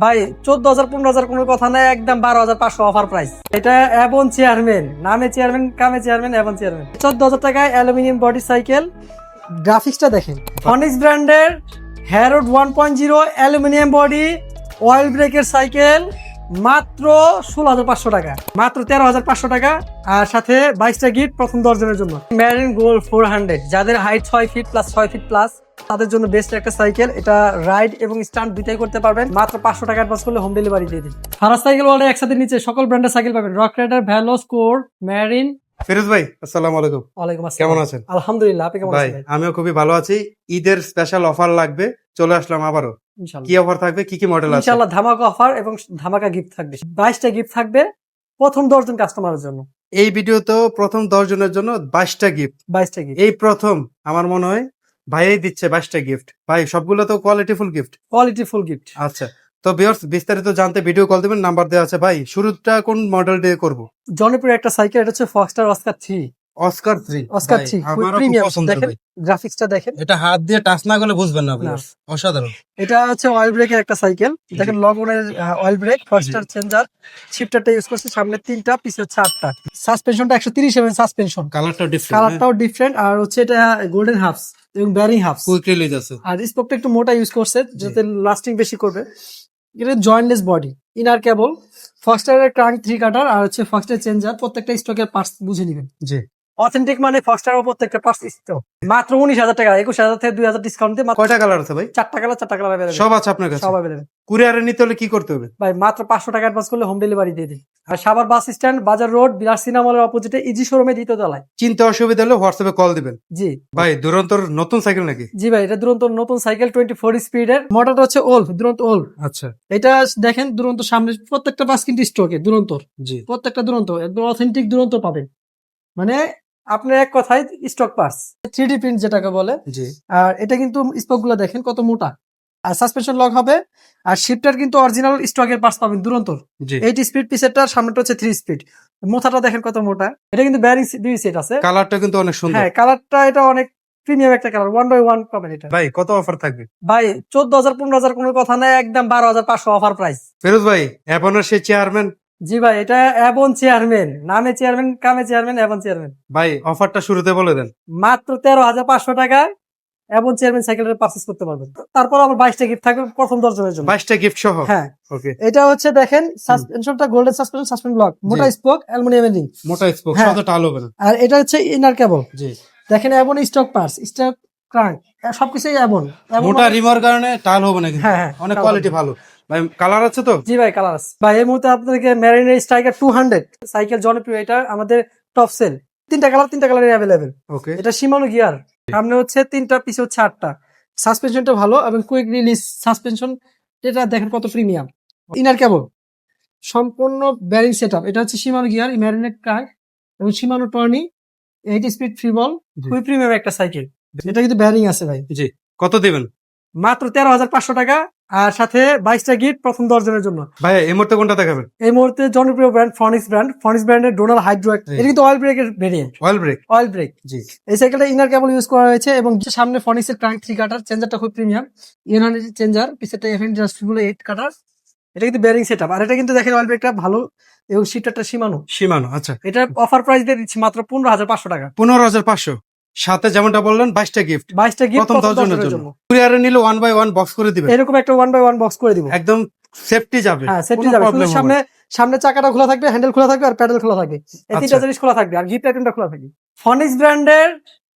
ভাই 14,000 15,000 কোনো কথা নাই, একদম 12,500 অফার প্রাইস। এটা অ্যাবন চেয়ারম্যান, নামে চেয়ারম্যান কামে চেয়ারম্যান, অ্যাবন চেয়ারম্যান 14,000 টাকায় অ্যালুমিনিয়াম বডি সাইকেল। গ্রাফিক্সটা দেখেন, ফনিক্স ব্র্যান্ডের হ্যারোড 1.0 অ্যালুমিনিয়াম বডি অয়েল ব্রেকের সাইকেল, মাত্র 16,500 টাকা, মাত্র 13,500 টাকা। আর সাথে 22টা গিফট প্রথম 10 জনের জন্য। ম্যারিন গোল্ড 400, যাদের height 6 fit plus 6 fit plus, তাদের জন্য বেস্ট একটা সাইকেল। এটা রাইড এবং স্টান্ট দুইটাই করতে পারবেন। মাত্র 500 টাকা অ্যাডভান্স করলে হোম ডেলিভারি দিয়ে দিন। ফারাজ সাইকেল ওয়ার্ল্ডে একসাথে নিচে সকল ব্র্যান্ডের সাইকেল পাবেন। Rock rider, ভ্যালোস, core, marine. Firoz ভাই, আসসালামু আলাইকুম। ওয়ালাইকুম আসসালাম। কেমন আছেন? আলহামদুলিল্লাহ, আপনি কেমন ভাই আছেন? আমিও খুবই ভালো আছি। ঈদের স্পেশাল অফার লাগবে, চলে আসলাম আবারও। ইনশাআল্লাহ কি অফার থাকবে, কি কি মডেল আছে? ইনশাআল্লাহ ধামাকা অফার এবং ধামাকা গিফট থাকবে। 22টা গিফট থাকবে প্রথম 10 জন কাস্টমারের জন্য। এই ভিডিওতেও প্রথম 10 জনের জন্য 22টা গিফট। 22টা গিফট, এই প্রথম আমার মনে হয় ভাইই দিচ্ছে 22টা গিফট। ভাই সবগুলো তো কোয়ালিটিফুল গিফট। Quality full gift. আচ্ছা, তো ভিউয়ার্স বিস্তারিত জানতে ভিডিও কল দিবেন, নাম্বার দেওয়া আছে। ভাই শুরুটা কোন মডেল দিয়ে করব? জনপ্রিয় একটা সাইকেল, এটা হচ্ছে Foxter Oscar 3। Oscar 3। Oscar 3 premium. দেখেন গ্রাফিক্সটা দেখেন, এটা হাত দিয়ে টাচ না করলে বুঝবেন না ভিউয়ার্স। অসাধারণ। এটা হচ্ছে অয়েল ব্রেকের একটা সাইকেল। দেখেন লগনের অয়েল ব্রেক, ফার্স্টার চেঞ্জার, শিফটারটা ইউজ করছে, সামনে 3টা পিছে হচ্ছে 8টা। সাসপেনশনটা 130 mm সাসপেনশন, কালারটা ডিফারেন্ট, কালারটাও ডিফারেন্ট। আর হচ্ছে এটা গোল্ডেন হাফস এবং ব্যারিং হাফস। কুইক রিলিজ আছে। আর স্পোকটা একটু মোটা ইউজ করছে যাতে লাস্টিং বেশি করবে। এটা জয়েন্টলেস বডি, ইনার কেবল, ফক্সটারের ক্রাঙ্ক 3 কাটার, আর হচ্ছে ফক্সটার চেঞ্জার। প্রত্যেকটা স্টকের পার্টস বুঝে নেবেন। জি। অথেন্টিক মানে ফক্সটারের প্রত্যেকটা পার্টস স্টক। মাত্র 19,000 টাকা, 21,000 থেকে 2,000 ডিসকাউন্ট দিয়ে মাত্র কয়টা কালার আছে ভাই? 4টা কালার अवेलेबल। সব আছে আপনার কাছে? সব अवेलेबल। কুরিয়ারে নিতে হলে কি করতে হবে? ভাই মাত্র 500 টাকা অ্যাডভান্স করলে হোম ডেলিভারি দিয়ে দিই। আর সাভার বাস স্ট্যান্ড, বাজার রোড, বিলাস সিনেমা হলের অপোজিটে ইজি শোরুমে দ্বিতীয় তলায়। চিন্তা অসুবিধা হলে হোয়াটসঅ্যাপে কল দিবেন। জি ভাই দুরন্তর নতুন সাইকেল নাকি? জি ভাই, এটা দুরন্ত নতুন সাইকেল 24 স্পিডের। মডেলটা হচ্ছে ওল্ড, দুরন্ত ওল্ড। আচ্ছা এটা দেখেন দুরন্ত সামনে প্রত্যেকটা বাস কিন্তু স্টকে দুরন্তর, জি। প্রত্যেকটা দুরন্ত একদম অথেন্টিক দুরন্ত পাবেন। মানে আপনার এক কথায় স্টক পার্টস 3D প্রিন্ট যেটাকে বলে। জি। আর এটা কিন্তু স্পোক গুলো দেখেন কত মোটা। আর সাসপেনশন লক হবে। আর শিফটার কিন্তু অরিজিনাল স্টকের পার্টস পাবেন দুরন্তর। জি। 8 স্পিড পিছেরটা, সামনেটা হচ্ছে 3 স্পিড। মোথাটা দেখেন কত মোটা। এটা কিন্তু ব্যারিং 2 সেট আছে। কালারটা কিন্তু অনেক সুন্দর। হ্যাঁ, কালারটা এটা অনেক প্রিমিয়াম একটা কালার, 1/1 পাবেন এটা। ভাই কত অফার থাকবে? ভাই 14,000 15,000 কোনো কথা নাই, একদম 12,500 অফার প্রাইস। ফিরোজ ভাই, অ্যাপনের সেই চেয়ারম্যান। জি ভাই, এটা অ্যাবন চেয়ারম্যান, নামে চেয়ারম্যান কামে চেয়ারম্যান, অ্যাবন চেয়ারম্যান। ভাই অফারটা শুরুতে বলে দেন। মাত্র 13,500 টাকায় অ্যাবন চেয়ারম্যান সাইকেলটা পারচেজ করতে পারবেন। তারপর আবার 22টা গিফট থাকবে প্রথম 10 জনের জন্য। 22টা গিফট সহ? হ্যাঁ। ওকে। এটা হচ্ছে দেখেন সাসপেনশনটা গোল্ডেন সাসপেনশন, সাসপেন্ড ব্লক, মোটা স্পোক, অ্যালুমিনিয়াম রিং, মোটা স্পোক, হ্যাঁ। শত টাল হবে না। আর এটা হচ্ছে ইনার কেবল। জি। দেখেন Avon stock parts, stock crank, সবকিছুই অ্যাবন। মোটা রিমার কারণে টাল হবে না কিন্তু। হ্যাঁ, হ্যাঁ, অনেক টাল কোয়ালিটি ভালো। ভাই কালার আছে তো? জি ভাই, কালার আছে। ভাই এই মুহূর্তে আপনাদেরকে ম্যারিনের স্ট্রাইকার 200 সাইকেল জনপ্রিয়, এটা আমাদের টপ সেল। 3টা কালার অ্যাভেলেবেল। ওকে। এটা শিমানো গিয়ার, সামনে হচ্ছে 3টা পিছে হচ্ছে 8টা। সাসপেনশনটা ভালো এবং কুইক রিলিজ সাসপেনশন। এটা দেখেন কত প্রিমিয়াম। ইনার কেবল, সম্পূর্ণ ব্যারিং সেটআপ। এটা হচ্ছে শিমানো গিয়ার, ম্যারিনেট কার এবং শিমানো টর্নি, 8 স্পিড ফ্রি বল, খুবই প্রিমিয়াম একটা সাইকেল। এটা কিন্তু ব্যারিং আছে ভাই। জি। কত দিবেন? মাত্র 13,500 টাকা। আর সাথে 22টা গিফট প্রথম 10 জনের জন্য। ভাই এই মুহূর্তে কোনটা দেখাবেন? এই মুহূর্তে জনপ্রিয় ব্র্যান্ড ফনিক্স ব্র্যান্ডের ডোনাল হাইড্রো। এটা কিন্তু অয়েল ব্রেকের ভেরিয়েন্ট। Oil brake. জি। এই সাইকেলটা ইনার কেবল ইউজ করা হয়েছে এবং সামনে ফনিক্স এর ক্রাঙ্ক 3 কাটার, চেঞ্জারটা খুব প্রিমিয়াম, ইউনানি চেঞ্জার, পিছেরটা এফএন জাস্টগুলো 8 কাটার। এটা কিন্তু ব্যারিং সেটআপ। আর এটা কিন্তু দেখেন অয়েল ব্রেকটা ভালো এবং শিফটারটা শিমানো। আচ্ছা। এটা অফার প্রাইস দিয়ে দিচ্ছি মাত্র 15,500 টাকা। 15,500 সাথে যেমনটা বললেন 22টা গিফট। 22টা গিফট প্রথম 10 জনের জন্য। কুরিয়ারে নিলে 1/1 বক্স করে দিবেন। এরকম একটা 1/1 বক্স করে দিব। একদম সেফটি যাবে। হ্যাঁ, সেফটি যাবে। শুধু সামনে চাকাটা খোলা থাকবে, হ্যান্ডেল খোলা থাকবে আর প্যাডেল খোলা থাকবে। এই 3টা জিনিস খোলা থাকবে আর গিফট আইটেমটা খোলা থাকবে। ফনিক্স ব্র্যান্ডের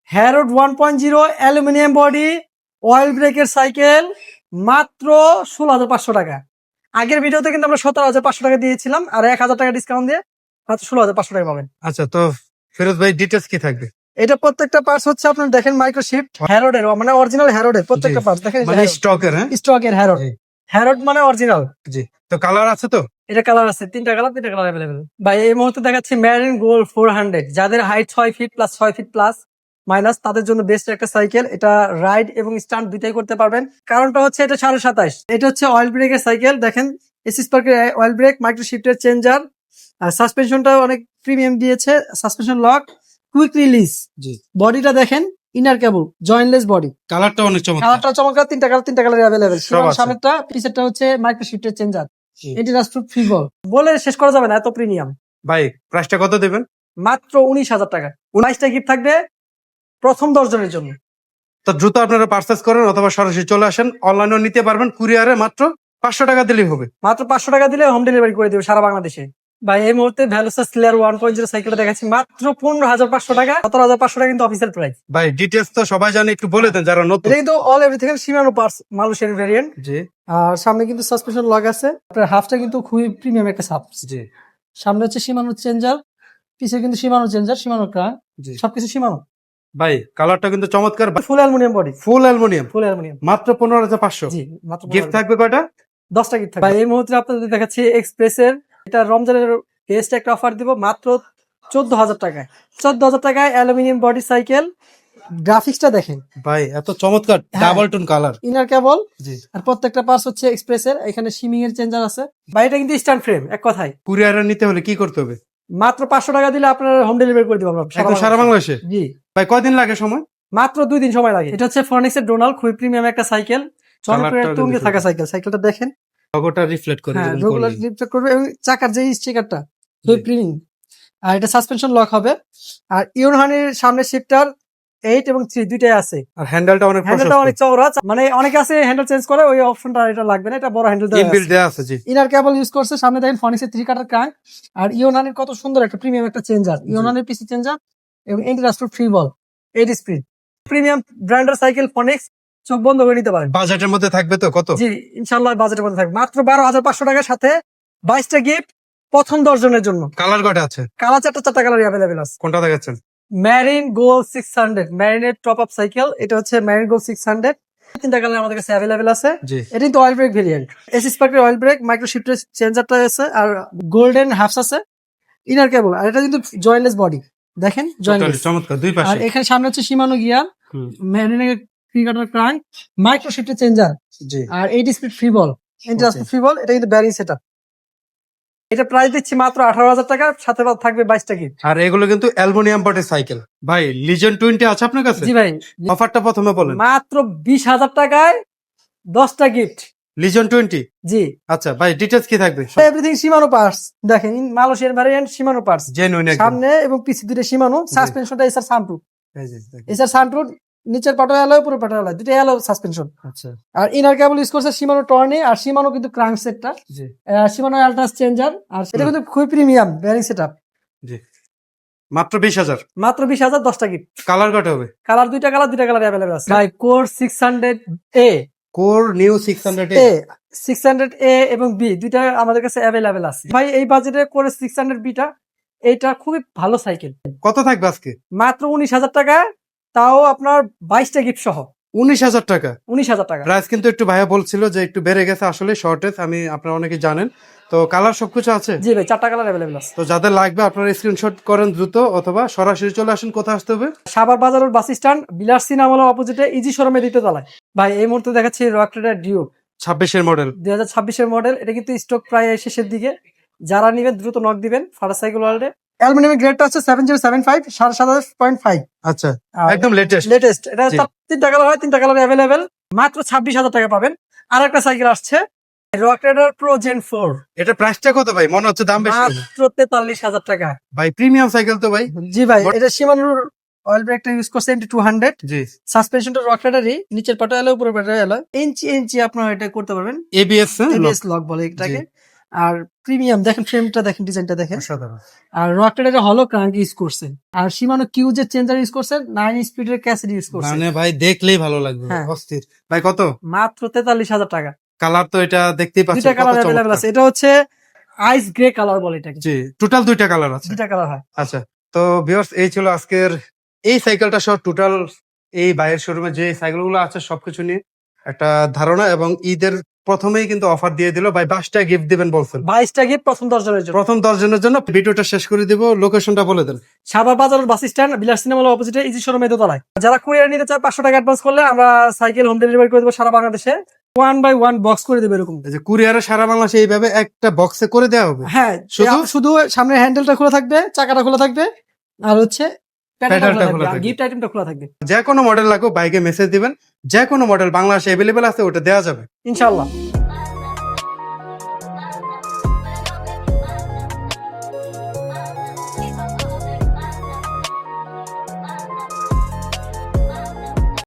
হ্যারোড 1.0 অ্যালুমিনিয়াম বডি অয়েল ব্রেকের সাইকেল, মাত্র 16,500 টাকা। আগের ভিডিওতে কিন্তু আমরা 17,500 টাকা দিয়েছিলাম, আর 1,000 টাকা ডিসকাউন্ট দিয়ে মাত্র 16,500 টাকা পাবেন। আচ্ছা, তো ফিরোজ ভাই ডিটেইলস কি থাকবে? এটা প্রত্যেকটা পার্টস হচ্ছে আপনার দেখেন মাইক্রোশিফট হ্যারোডের, মানে অরিজিনাল হ্যারোডের প্রত্যেকটা পার্টস দেখেন, মানে স্টকের। হ্যাঁ, স্টকের হ্যারোড মানে অরিজিনাল। জি। তো কালার আছে তো? এটা কালার আছে, 3টা কালার अवेलेबल। ভাই এই মুহূর্তে দেখাচ্ছি ম্যারিন গোল্ড 400, যাদের height 6 fit plus 6 fit plus minus, তাদের জন্য বেস্ট একটা সাইকেল। এটা রাইড এবং স্টান্ট দুইটাই করতে পারবেন। কারণটা হচ্ছে এটা 27.5। এটা হচ্ছে অয়েল ব্রেকের সাইকেল। দেখেন এসি স্পার্কের অয়েল ব্রেক, মাইক্রো শিফটের চেঞ্জার, আর সাসপেনশনটা অনেক প্রিমিয়াম দিয়েছে, সাসপেনশন লক, কুইক রিলিজ। জি। বডিটা দেখেন ইনার কেবল, জয়েন্টলেস বডি, কালারটা অনেক চমৎকার। কালারটা চমৎকার, তিনটা কালার অ্যাভেলেবেল। সব আছে। সামনেরটা, পিছেরটা হচ্ছে মাইক্রো শিফটের চেঞ্জার। জি। এটি রাস্ট্রুট ফিবল, বলে শেষ করা যাবে না, এত প্রিমিয়াম। ভাই প্রাইসটা কত দেবেন? মাত্র 19,000 টাকা। 22টা গিফট থাকবে প্রথম 10 জনের জন্য। তো দ্রুত আপনারা পার্চেস করেন অথবা সরাসরি চলে আসেন, অনলাইনেও নিতে পারবেন, কুরিয়ারে মাত্র 500 টাকা দিলেই হবে। মাত্র 500 টাকা দিলে হোম ডেলিভারি করে দেবে সারা বাংলাদেশে। ভাই এই মুহূর্তে ভ্যালুসাস স্লেয়ার 1.0 সাইকেলটা দেখাচ্ছি মাত্র 15,500 টাকা। 17,500 টাকা কিন্তু অফিসিয়াল প্রাইস। ভাই ডিটেলস তো সবাই জানে, একটু বলে দেন যারা নতুন। এটা কিন্তু all everything Shimano parts, Malaysian variant. জি আর সামনে কিন্তু সাসপেনশন লক আছে। আপনার হাফটা কিন্তু খুবই প্রিমিয়াম একটা সাব। জি সামনে হচ্ছে শিমানো চেঞ্জার, পিছে কিন্তু শিমানো চেঞ্জার, শিমানো ক্রান, জি। সবকিছু শিমানো। ভাই কালারটা কিন্তু চমৎকার, ফুল অ্যালুমিনিয়াম বডি, ফুল অ্যালুমিনিয়াম, ফুল অ্যালুমিনিয়াম। মাত্র 15,500। জি, মাত্র গিফট থাকবে কয়টা? 10টা গিফট থাকবে। ভাই এই মুহূর্তে আপনাদের দেখাচ্ছি এক্সপ্রেসের, এটা রমজানের বেস্ট একটা অফার দিব মাত্র 14,000 টাকায়। 14,000 টাকায় অ্যালুমিনিয়াম বডি সাইকেল। গ্রাফিক্সটা দেখেন ভাই এত চমৎকার, হ্যাঁ। Double tone colour. Inner cable, জি। আর প্রত্যেকটা পার্টস হচ্ছে এক্সপ্রেসের। এখানে শিমিং এর চেঞ্জার আছে। ভাই এটা কিন্তু স্ট্যান্ড ফ্রেম, এক কথায়। কুরিয়ারে নিতে হলে কি করতে হবে? মাত্র 500 টাকা দিলে আপনার হোম ডেলিভারি করে দিব আমরা একদম সারা বাংলাদেশে। জি, ভাই কয়দিন লাগে সময়? মাত্র 2 দিন সময় লাগে। এটা হচ্ছে ফর্নিক্সের ডোনাল, খুবই প্রিমিয়াম একটা সাইকেল, জনপ্রিয় কালারটা তুঙ্গে দেখুন। থাকা সাইকেল। সাইকেলটা দেখেন, লোগোটা রিফ্লেক্ট করে হ্যাঁ যেরকম রেগুলার করলেন। রিফ্লেক্ট করবে, এবং চাকার যে স্টিকারটা খুবই জি। প্রিমিয়াম। আর এটা সাসপেনশন লক হবে। আর ইউনহানির সামনে শিফটার 8 এবং 3 দুইটাই আছে। আর হ্যান্ডেলটা অনেক হ্যান্ডেলটা অনেক চওড়া, মানে অনেকে আছে হ্যান্ডেল চেঞ্জ করে, ওই অপশনটা এটা লাগবে না, এটা বড় হ্যান্ডেল দেওয়া ইনবিল্ট আছে। দেয়া আছে। জি। ইনার কেবল ইউজ করছে। সামনে দেখেন ফনিক্সের 3 কাটার ক্রাঙ্ক। আর ইউনানির কত সুন্দর একটা প্রিমিয়াম একটা চেঞ্জার, ইউনানির পিসি চেঞ্জার, এবং এন্টিরাস্ট্রুট ফ্রি বল 8 স্পিড। প্রিমিয়াম ব্র্যান্ডের সাইকেল ফনিক্স, চোখ বন্ধ করে নিতে পারেন। বাজেটের মধ্যে থাকবে তো? কত? জি ইনশাআল্লাহ বাজেটের মধ্যে থাকবে। মাত্র 12,500 টাকার সাথে 22টা গিফট প্রথম 10 জনের জন্য। কালার কয়টা আছে? কালার চারটা কালার অ্যাভেলেবেল আছে। কোনটা দেখাচ্ছেন? ম্যারিন গোল্ড 600, ম্যারিনের টপ আপ সাইকেল। এটা হচ্ছে ম্যারিন গোল্ড 600। 3টা কালার আমাদের কাছে অ্যাভেলেবেল আছে। জি। এটা কিন্তু অয়েল ব্রেক ভেরিয়েন্ট, এসি স্পার্কের অয়েল ব্রেক, মাইক্রো শিফটের চেঞ্জারটা আছে, আর গোল্ডেন হাফস আছে, ইনার কেবল। আর এটা কিন্তু জয়েন্টলেস বডি, দেখেন জয়েন্টলেস। চমৎকার দুই আর পাশে। এখানে সামনে হচ্ছে শিমানো গিয়ার, হুম। ম্যারিনের 3 কাটার ক্রাঙ্ক, মাইক্রো শিফটের চেঞ্জার, জি। আর 8 স্পিড ফ্রি বল, ইন্টারাস্টিং ফ্রি বল। এটা কিন্তু ব্যারিং সেটআপ। এটা প্রাইস দিচ্ছি মাত্র 18,000 টাকা, সাথে থাকবে 22টা গিফট। আর এগুলো কিন্তু অ্যালুমিনিয়াম বডি সাইকেল। ভাই লিজেন্ড 20 আছে আপনার কাছে? জি ভাই, অফারটা প্রথমে বলেন। মাত্র 20,000 টাকায় 10টা গিফট। লিজেন্ড 20। জি, আচ্ছা ভাই ডিটেলস কি থাকবে? Everything Shimano parts. দেখেন Malaysian variant Shimano parts, genuine একদম। সামনে এবং পিছে দুটো শিমানো। সাসপেনশনটা এসআর সানপ্রুফ, এই যে দেখেন। এসআর সানপ্রুফ, নিচের পাটা এলো, উপরের পাটা এলো, দুটো এলো সাসপেনশন। আচ্ছা আর ইনার কেবল ইউজ করছে শিমানো টর্নি, আর শিমানো কিন্তু ক্রাঙ্ক সেটটা, জি শিমানো আলট্রাস চেঞ্জার। আর এটা কিন্তু খুবই প্রিমিয়াম ব্যারিং সেটআপ। জি। মাত্র 20,000। মাত্র 20,000, 10টা গিফট। কালার কত হবে? কালার দুইটা কালার অ্যাভেলেবল আছে। ভাই কোর 600 এ, কোর নিউ 600 এ 600 এ এবং বি দুইটা আমাদের কাছে অ্যাভেলেবেল আছে। ভাই এই বাজেটে করে 600 বিটা, এটা খুবই ভালো সাইকেল। কত থাকবে আজকে? মাত্র 19,000 টাকা, তাও আপনার 22টা গিফট সহ। 19,000 টাকা 19,000 টাকা। প্রাইস কিন্তু একটু ভাইয়া বলছিল যে একটু বেড়ে গেছে, আসলে শর্টেজ, আমি আপনারা অনেকে জানেন। তো কালার সবকিছু আছে। জি ভাই, 4টা কালার অ্যাভেলেবল আছে। তো যাদের লাগবে আপনারা স্ক্রিনশট করেন দ্রুত, অথবা সরাসরি চলে আসেন। কোথায় আসতে হবে? সাভার বাজার বাস স্ট্যান্ড, বিলাস সিনেমার অপোজিটে ইজি শোরুমে দ্বিতীয় তলায়। ভাই এই মুহূর্তে দেখাচ্ছি রকটেডার ডিউ 26 মডেল। 2026 মডেল। এটা কিন্তু স্টক প্রায় শেষের দিকে, যারা নিবেন দ্রুত নক দিবেন ফাটা সাইকেল ওয়ার্ল্ডে। অ্যালুমিনিয়াম গ্রেডটা হচ্ছে 7075, 7.5। আচ্ছা একদম লেটেস্ট। লেটেস্ট। এটা জি। 3টা কালার হয়, 3টা কালার অ্যাভেলেবেল। মাত্র 26,000 টাকা পাবেন। আর একটা সাইকেল আসছে রকটেডার প্রো জেন 4, এটা প্রাইসটা কত ভাই? মনে হচ্ছে দাম বেশি হবে। মাত্র 43,000 টাকা। ভাই প্রিমিয়াম সাইকেল তো ভাই। জি ভাই, এটা শিমানোর অয়েল ব্রেকটা ইউজ করছে MT200। জি। সাসপেনশনটা রকটেডারই, নিচের পাটা এলো, উপরের পাটা এলো, ইঞ্চি আপনারা এটা করতে পারবেন। ABS ABS লক বলে এটাকে। আর প্রিমিয়াম দেখেন, ফ্রেমটা দেখেন, ডিজাইনটা দেখেন। অসাধারণ। আর রকটেডারে হলো ক্রাঙ্ক ইউজ করছে, আর শিমানো কিউ যে চেঞ্জার ইউজ করছে, 9 স্পিডের ক্যাসেট ইউজ করছে। মানে ভাই দেখলেই ভালো লাগবে। হ্যাঁ। অস্থির। ভাই কত? মাত্র 43,000 টাকা। কালার তো এটা দেখতেই পাচ্ছেন, দুইটা কত কালার অ্যাভেলেবল চমৎকার। আছে। এটা হচ্ছে আইস গ্রে কালার বলে এটাকে। জি, টোটাল 2টা কালার আছে। দুইটা কালার হয়। আচ্ছা, তো ভিউয়ার্স এই ছিল আজকের এই সাইকেলটা সহ টোটাল এই বাইরের শোরুমে যে সাইকেলগুলো আছে সবকিছু নিয়ে একটা ধারণা, এবং ঈদের প্রথমেই কিন্তু অফার দিয়ে দিল ভাই। 22টা গিফট দিবেন বলছেন। 22টা গিফট প্রথম 10 জনের জন্য। প্রথম 10 জনের জন্য। ভিডিওটা শেষ করে দিব, লোকেশনটা বলে দেন। সাভার বাজার বাস স্ট্যান্ড, বিলাস সিনেমার অপোজিটে ইজি শোরুমে দোতলায়। যারা কুরিয়ার নিতে চায় 500 টাকা অ্যাডভান্স করলে আমরা সাইকেল হোম ডেলিভারি করে দেবো সারা বাংলাদেশে। 1 বাই 1 বক্স করে দেবে এরকম। এই যে কুরিয়ারে সারা বাংলাদেশে এইভাবে একটা বক্সে করে দেওয়া হবে। হ্যাঁ, শুধু? শুধু সামনে হ্যান্ডেলটা খোলা থাকবে, চাকাটা খোলা থাকবে, আর হচ্ছে প্যাডেলটা খোলা থাকবে। গিফট আইটেমটা খোলা থাকবে যে কোনো মডেল লাগুক বাইকে মেসেজ দিবেন, যে কোনো মডেল বাংলাদেশে অ্যাভেলেবেল আছে ওটা দেওয়া যাবে। ইনশাআল্লাহ।